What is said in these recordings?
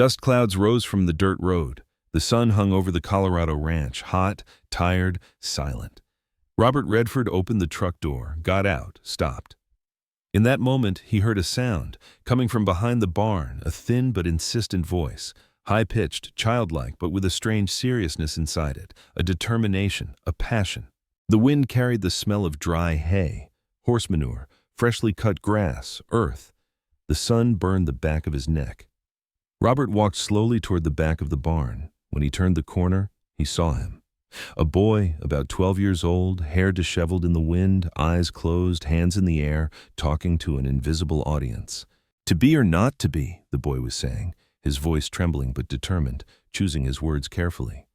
Dust clouds rose from the dirt road. The sun hung over the Colorado ranch, hot, tired, silent. Robert Redford opened the truck door, got out, stopped. In that moment, he heard a sound, coming from behind the barn, a thin but insistent voice, high-pitched, childlike, but with a strange seriousness inside it, a determination, a passion. The wind carried the smell of dry hay, horse manure, freshly cut grass, earth. The sun burned the back of his neck. Robert walked slowly toward the back of the barn. When he turned the corner, he saw him. A boy, about 12 years old, hair disheveled in the wind, eyes closed, hands in the air, talking to an invisible audience. "To be or not to be," the boy was saying, his voice trembling but determined, choosing his words carefully.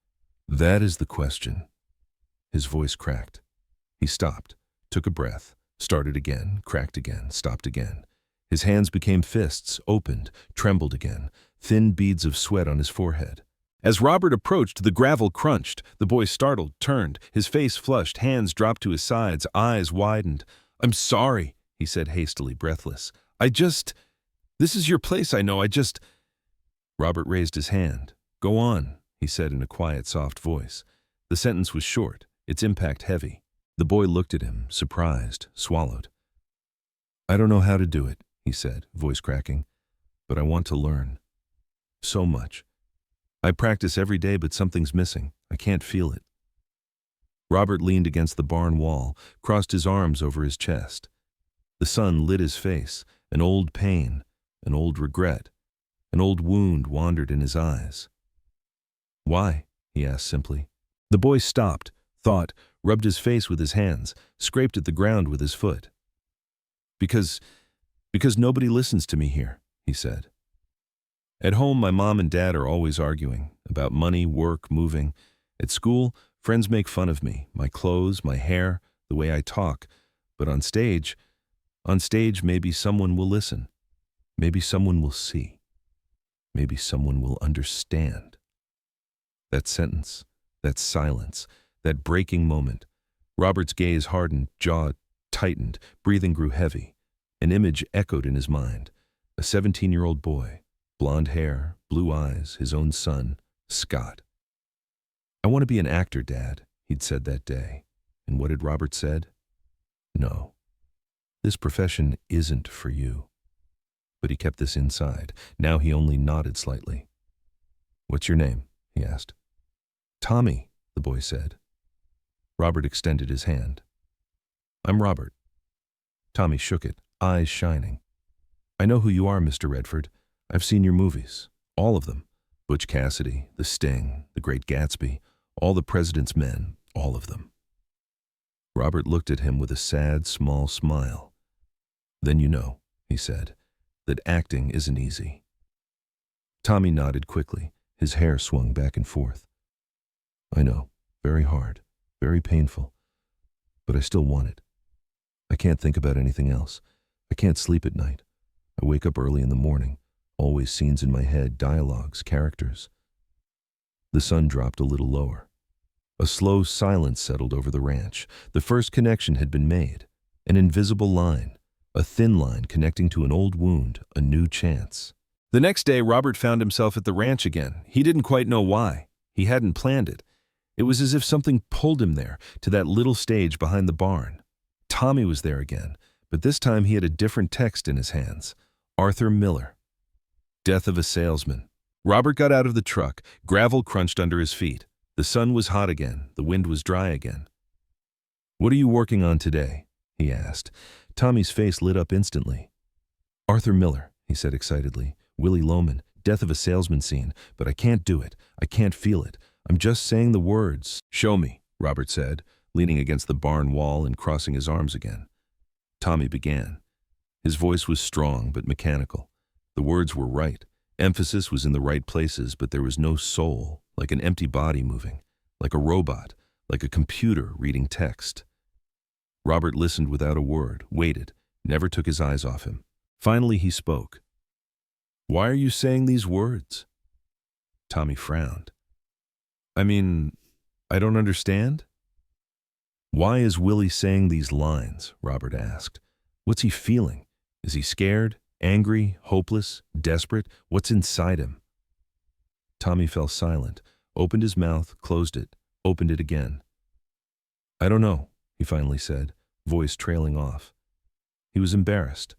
"That is the question." His voice cracked. He stopped, took a breath, started again, cracked again, stopped again. His hands became fists, opened, trembled again, thin beads of sweat on his forehead. As Robert approached, the gravel crunched. The boy startled, turned, his face flushed, hands dropped to his sides, eyes widened. "I'm sorry," he said hastily, breathless. This is your place, I know, Robert raised his hand. "Go on," he said in a quiet, soft voice. The sentence was short, its impact heavy. The boy looked at him, surprised, swallowed. "I don't know how to do it," he said, voice cracking, "but I want to learn. So much. I practice every day, but something's missing. I can't feel it." Robert leaned against the barn wall, crossed his arms over his chest. The sun lit his face. An old pain, an old regret, an old wound wandered in his eyes. "Why?" he asked simply. The boy stopped, thought, rubbed his face with his hands, scraped at the ground with his foot. Because nobody listens to me here," he said. "At home, my mom and dad are always arguing about money, work, moving. At school, friends make fun of me, my clothes, my hair, the way I talk. But on stage, maybe someone will listen. Maybe someone will see. Maybe someone will understand." That sentence, that silence, that breaking moment. Robert's gaze hardened, jaw tightened, breathing grew heavy. An image echoed in his mind. A 17-year-old boy, blonde hair, blue eyes, his own son, Scott. "I want to be an actor, Dad," he'd said that day. And what had Robert said? "No, this profession isn't for you." But he kept this inside. Now he only nodded slightly. "What's your name?" he asked. "Tommy," the boy said. Robert extended his hand. "I'm Robert." Tommy shook it, eyes shining. "I know who you are, Mr. Redford. I've seen your movies. All of them. Butch Cassidy, The Sting, The Great Gatsby, All the President's Men, all of them." Robert looked at him with a sad, small smile. "Then you know," he said, "that acting isn't easy." Tommy nodded quickly. His hair swung back and forth. "I know. Very hard. Very painful. But I still want it. I can't think about anything else. I can't sleep at night. I wake up early in the morning. Always scenes in my head, dialogues, characters." The sun dropped a little lower. A slow silence settled over the ranch. The first connection had been made. An invisible line. A thin line connecting to an old wound, a new chance. The next day, Robert found himself at the ranch again. He didn't quite know why. He hadn't planned it. It was as if something pulled him there, to that little stage behind the barn. Tommy was there again, but this time he had a different text in his hands. Arthur Miller. Death of a Salesman. Robert got out of the truck. Gravel crunched under his feet. The sun was hot again. The wind was dry again. "What are you working on today?" he asked. Tommy's face lit up instantly. "Arthur Miller," he said excitedly. "Willie Loman. Death of a Salesman scene. But I can't do it. I can't feel it. I'm just saying the words." "Show me," Robert said, leaning against the barn wall and crossing his arms again. Tommy began. His voice was strong but mechanical. The words were right. Emphasis was in the right places, but there was no soul, like an empty body moving, like a robot, like a computer reading text. Robert listened without a word, waited, never took his eyes off him. Finally he spoke. "Why are you saying these words?" Tommy frowned. I don't understand." "Why is Willie saying these lines?" Robert asked. "What's he feeling? Is he scared, angry, hopeless, desperate? What's inside him?" Tommy fell silent, opened his mouth, closed it, opened it again. "I don't know," he finally said, voice trailing off. He was embarrassed,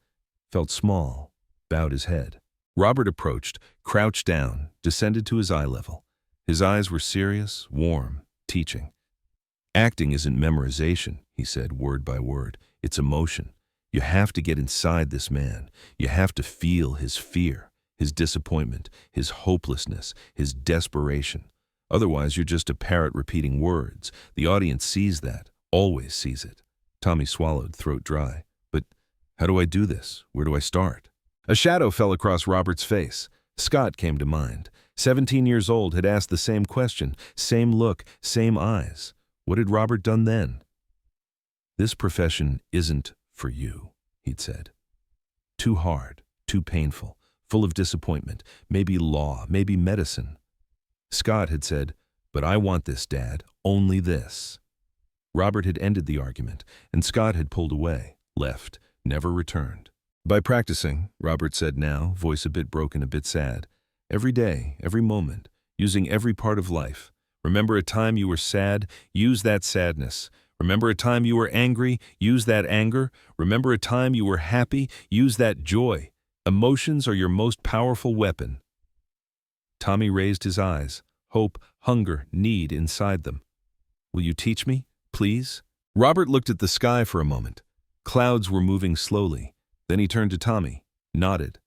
felt small, bowed his head. Robert approached, crouched down, descended to his eye level. His eyes were serious, warm, teaching. "Acting isn't memorization," he said, word by word. "It's emotion. You have to get inside this man. You have to feel his fear, his disappointment, his hopelessness, his desperation. Otherwise, you're just a parrot repeating words. The audience sees that, always sees it." Tommy swallowed, throat dry. "But how do I do this? Where do I start?" A shadow fell across Robert's face. Scott came to mind. 17 years old, had asked the same question, same look, same eyes. What had Robert done then? "This profession isn't for you," he'd said. "Too hard, too painful, full of disappointment, maybe law, maybe medicine." Scott had said, "But I want this, Dad, only this." Robert had ended the argument, and Scott had pulled away, left, never returned. "By practicing," Robert said now, voice a bit broken, a bit sad. "Every day, every moment, using every part of life. Remember a time you were sad? Use that sadness. Remember a time you were angry? Use that anger. Remember a time you were happy? Use that joy. Emotions are your most powerful weapon." Tommy raised his eyes, hope, hunger, need inside them. "Will you teach me, please?" Robert looked at the sky for a moment. Clouds were moving slowly. Then he turned to Tommy, nodded.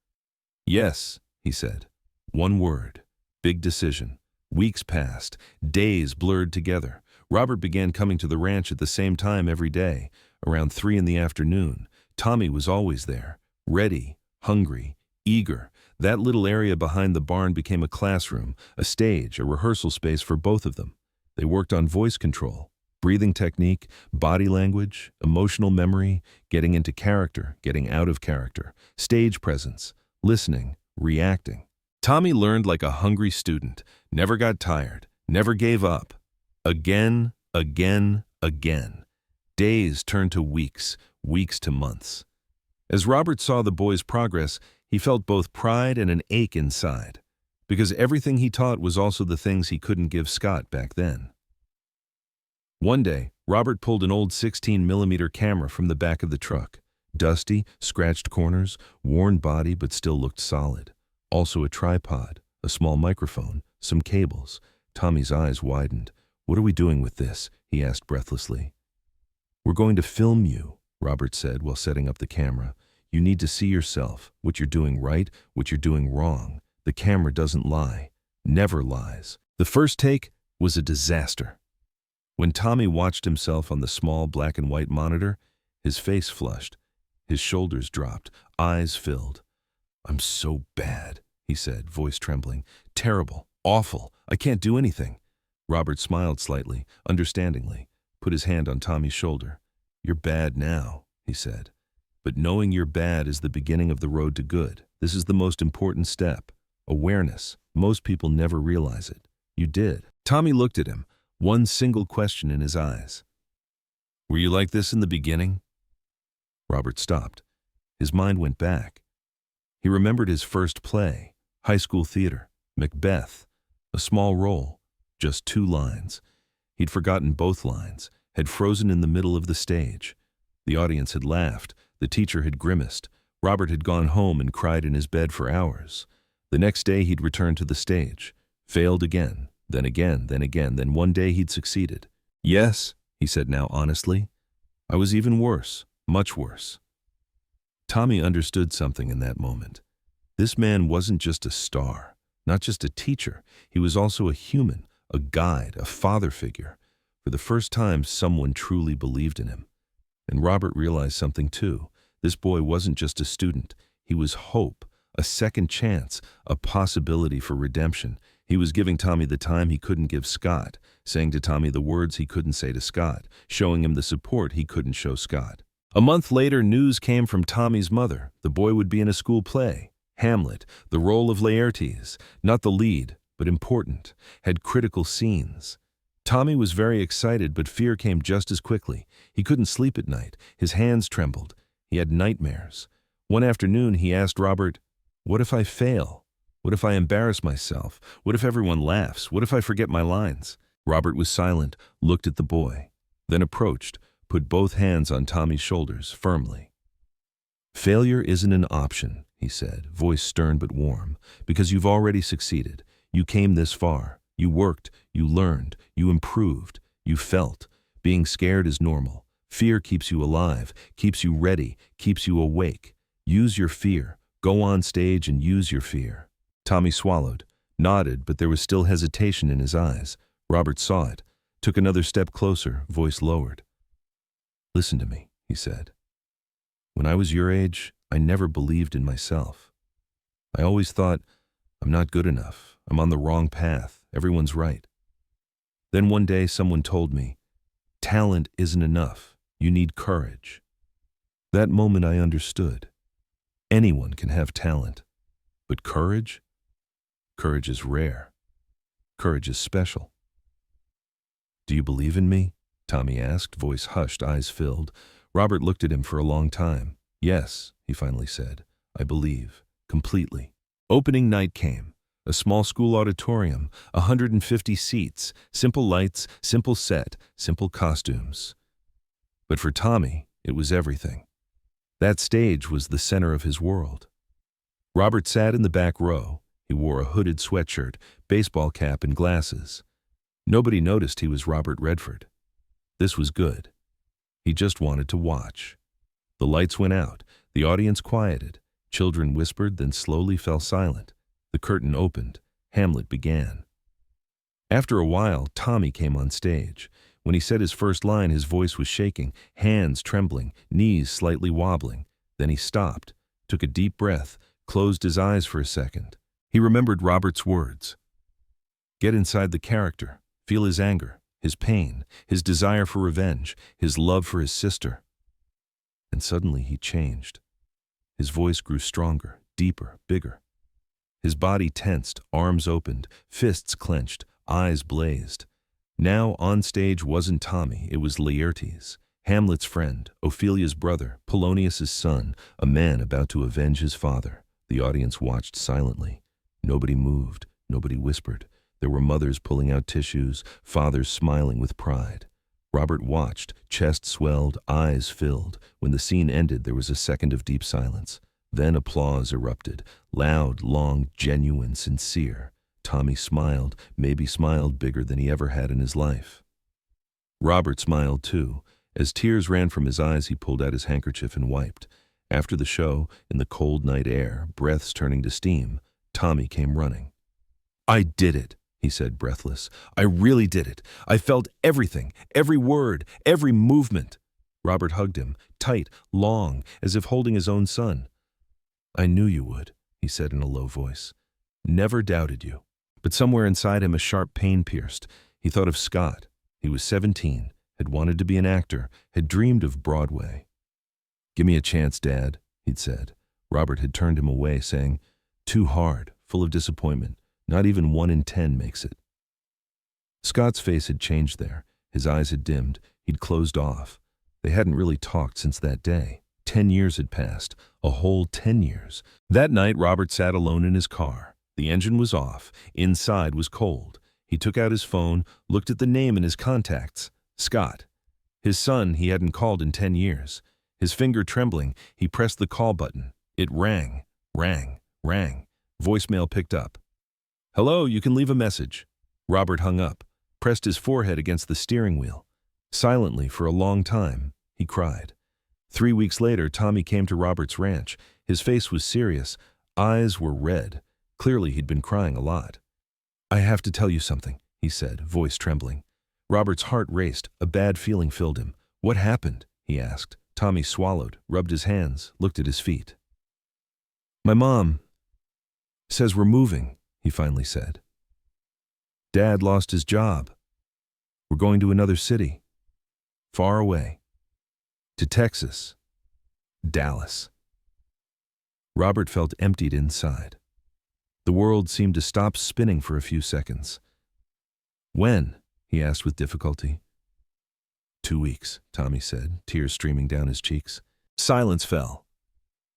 "Yes," he said. One word. Big decision. Weeks passed. Days blurred together. Robert began coming to the ranch at the same time every day, around 3 in the afternoon. Tommy was always there, ready, hungry, eager. That little area behind the barn became a classroom, a stage, a rehearsal space for both of them. They worked on voice control, breathing technique, body language, emotional memory, getting into character, getting out of character, stage presence, listening, reacting. Tommy learned like a hungry student, never got tired, never gave up. Again, again, again. Days turned to weeks, weeks to months. As Robert saw the boy's progress, he felt both pride and an ache inside, because everything he taught was also the things he couldn't give Scott back then. One day, Robert pulled an old 16mm camera from the back of the truck. Dusty, scratched corners, worn body but still looked solid. Also a tripod, a small microphone, some cables. Tommy's eyes widened. "What are we doing with this?" he asked breathlessly. "We're going to film you," Robert said while setting up the camera. "You need to see yourself, what you're doing right, what you're doing wrong. The camera doesn't lie, never lies." The first take was a disaster. When Tommy watched himself on the small black and white monitor, his face flushed, his shoulders dropped, eyes filled. "I'm so bad," he said, voice trembling. "Terrible, awful, I can't do anything." Robert smiled slightly, understandingly, put his hand on Tommy's shoulder. "You're bad now," he said. "But knowing you're bad is the beginning of the road to good. This is the most important step. Awareness. Most people never realize it. You did." Tommy looked at him, one single question in his eyes. "Were you like this in the beginning?" Robert stopped. His mind went back. He remembered his first play, high school theater, Macbeth, a small role, just 2 lines. He'd forgotten both lines, had frozen in the middle of the stage. The audience had laughed, the teacher had grimaced. Robert had gone home and cried in his bed for hours. The next day he'd returned to the stage, failed again, then again, then again, then one day he'd succeeded. "Yes," he said now honestly, "I was even worse, much worse." Tommy understood something in that moment. This man wasn't just a star, not just a teacher. He was also a human, a guide, a father figure. For the first time, someone truly believed in him. And Robert realized something too. This boy wasn't just a student. He was hope, a second chance, a possibility for redemption. He was giving Tommy the time he couldn't give Scott, saying to Tommy the words he couldn't say to Scott, showing him the support he couldn't show Scott. A month later, news came from Tommy's mother. The boy would be in a school play. Hamlet, the role of Laertes, not the lead, but important, had critical scenes. Tommy was very excited, but fear came just as quickly. He couldn't sleep at night. His hands trembled. He had nightmares. One afternoon, he asked Robert, "What if I fail? What if I embarrass myself? What if everyone laughs? What if I forget my lines? Robert was silent, looked at the boy, then approached, put both hands on Tommy's shoulders firmly. Failure isn't an option, he said, voice stern but warm, because you've already succeeded. You came this far. You worked, you learned, you improved, you felt. Being scared is normal. Fear keeps you alive, keeps you ready, keeps you awake. Use your fear. Go on stage and use your fear. Tommy swallowed, nodded, but there was still hesitation in his eyes. Robert saw it, took another step closer, voice lowered. Listen to me, he said. When I was your age, I never believed in myself. I always thought, I'm not good enough. I'm on the wrong path. Everyone's right. Then one day someone told me, talent isn't enough. You need courage. That moment I understood. Anyone can have talent. But courage? Courage is rare. Courage is special. Do you believe in me? Tommy asked, voice hushed, eyes filled. Robert looked at him for a long time. Yes, he finally said. I believe. Completely. Opening night came. A small school auditorium, 150 seats, simple lights, simple set, simple costumes. But for Tommy, it was everything. That stage was the center of his world. Robert sat in the back row. He wore a hooded sweatshirt, baseball cap, and glasses. Nobody noticed he was Robert Redford. This was good. He just wanted to watch. The lights went out. The audience quieted. Children whispered, then slowly fell silent. The curtain opened. Hamlet began. After a while, Tommy came on stage. When he said his first line, his voice was shaking, hands trembling, knees slightly wobbling. Then he stopped, took a deep breath, closed his eyes for a second. He remembered Robert's words. Get inside the character. Feel his anger, his pain, his desire for revenge, his love for his sister. And suddenly he changed. His voice grew stronger, deeper, bigger. His body tensed, arms opened, fists clenched, eyes blazed. Now on stage wasn't Tommy, it was Laertes, Hamlet's friend, Ophelia's brother, Polonius's son, a man about to avenge his father. The audience watched silently. Nobody moved, nobody whispered. There were mothers pulling out tissues, fathers smiling with pride. Robert watched, chest swelled, eyes filled. When the scene ended, there was a second of deep silence. Then applause erupted, loud, long, genuine, sincere. Tommy smiled, maybe smiled bigger than he ever had in his life. Robert smiled too. As tears ran from his eyes, he pulled out his handkerchief and wiped. After the show, in the cold night air, breaths turning to steam, Tommy came running. I did it, he said, breathless. I really did it. I felt everything, every word, every movement. Robert hugged him, tight, long, as if holding his own son. I knew you would, he said in a low voice. Never doubted you. But somewhere inside him a sharp pain pierced. He thought of Scott. He was 17, had wanted to be an actor, had dreamed of Broadway. Give me a chance, Dad, he'd said. Robert had turned him away, saying, too hard, full of disappointment. Not even 1 in 10 makes it. Scott's face had changed there. His eyes had dimmed. He'd closed off. They hadn't really talked since that day. 10 years had passed. A whole 10 years. That night, Robert sat alone in his car. The engine was off. Inside was cold. He took out his phone, looked at the name in his contacts. Scott. His son he hadn't called in 10 years. His finger trembling, he pressed the call button. It rang, rang, rang. Voicemail picked up. Hello, you can leave a message. Robert hung up, pressed his forehead against the steering wheel. Silently, for a long time, he cried. 3 weeks later, Tommy came to Robert's ranch. His face was serious. Eyes were red. Clearly, he'd been crying a lot. I have to tell you something, he said, voice trembling. Robert's heart raced. A bad feeling filled him. What happened? He asked. Tommy swallowed, rubbed his hands, looked at his feet. My mom says we're moving, he finally said. Dad lost his job. We're going to another city. Far away. To Texas. Dallas. Robert felt emptied inside. The world seemed to stop spinning for a few seconds. When? He asked with difficulty. 2 weeks, Tommy said, tears streaming down his cheeks. Silence fell.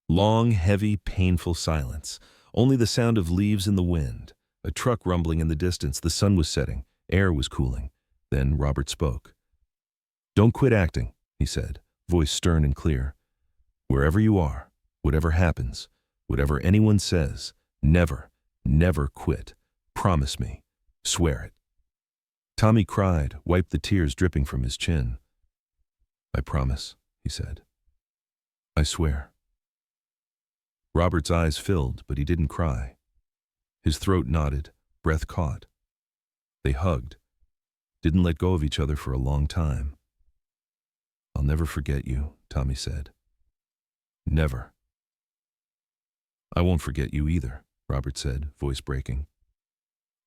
Long, heavy, painful silence. Only the sound of leaves in the wind, a truck rumbling in the distance. The sun was setting, air was cooling. Then Robert spoke. "Don't quit acting," he said, voice stern and clear. "Wherever you are, whatever happens, whatever anyone says, never, never quit. Promise me. Swear it." Tommy cried, wiped the tears dripping from his chin. "I promise," he said. "I swear." Robert's eyes filled, but he didn't cry. His throat knotted, breath caught. They hugged, didn't let go of each other for a long time. "I'll never forget you," Tommy said. "Never." "I won't forget you either," Robert said, voice breaking.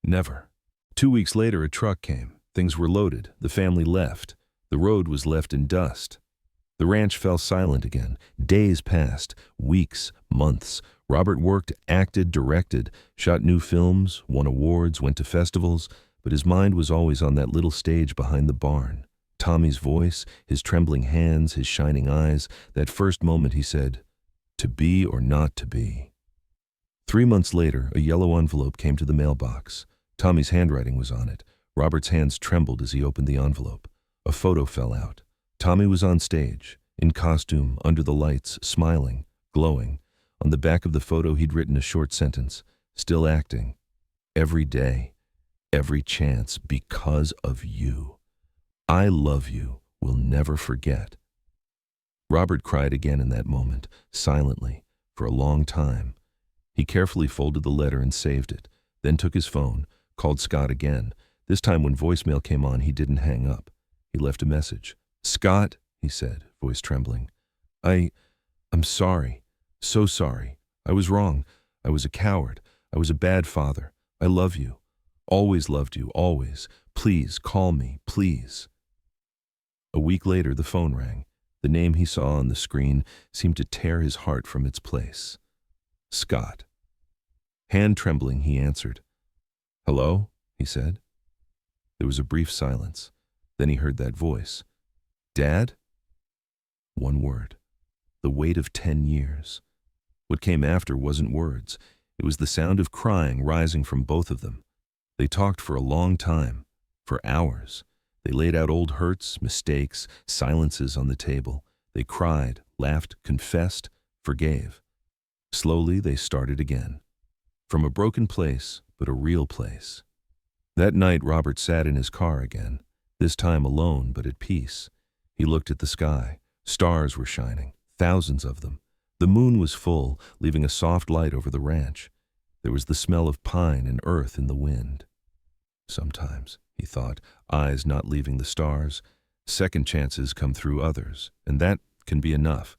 "Never." 2 weeks later, a truck came. Things were loaded. The family left. The road was left in dust. The ranch fell silent again. Days passed, weeks, months. Robert worked, acted, directed, shot new films, won awards, went to festivals, but his mind was always on that little stage behind the barn. Tommy's voice, his trembling hands, his shining eyes, that first moment he said, "To be or not to be." 3 months later, a yellow envelope came to the mailbox. Tommy's handwriting was on it. Robert's hands trembled as he opened the envelope. A photo fell out. Tommy was on stage, in costume, under the lights, smiling, glowing. On the back of the photo he'd written a short sentence, "Still acting. Every day. Every chance. Because of you. I love you. Will never forget." Robert cried again in that moment, silently, for a long time. He carefully folded the letter and saved it, then took his phone, called Scott again. This time when voicemail came on, he didn't hang up. He left a message. "Scott," he said, voice trembling. I'm sorry. So sorry. I was wrong. I was a coward. I was a bad father. I love you. Always loved you, always. Please, call me, please." A week later, the phone rang. The name he saw on the screen seemed to tear his heart from its place. Scott. Hand trembling, he answered. "Hello?" he said. There was a brief silence. Then he heard that voice. "Dad?" One word. The weight of 10 years. What came after wasn't words. It was the sound of crying rising from both of them. They talked for a long time, for hours. They laid out old hurts, mistakes, silences on the table. They cried, laughed, confessed, forgave. Slowly they started again. From a broken place, but a real place. That night Robert sat in his car again, this time alone but at peace. He looked at the sky. Stars were shining, thousands of them. The moon was full, leaving a soft light over the ranch. There was the smell of pine and earth in the wind. Sometimes, he thought, eyes not leaving the stars, second chances come through others, and that can be enough.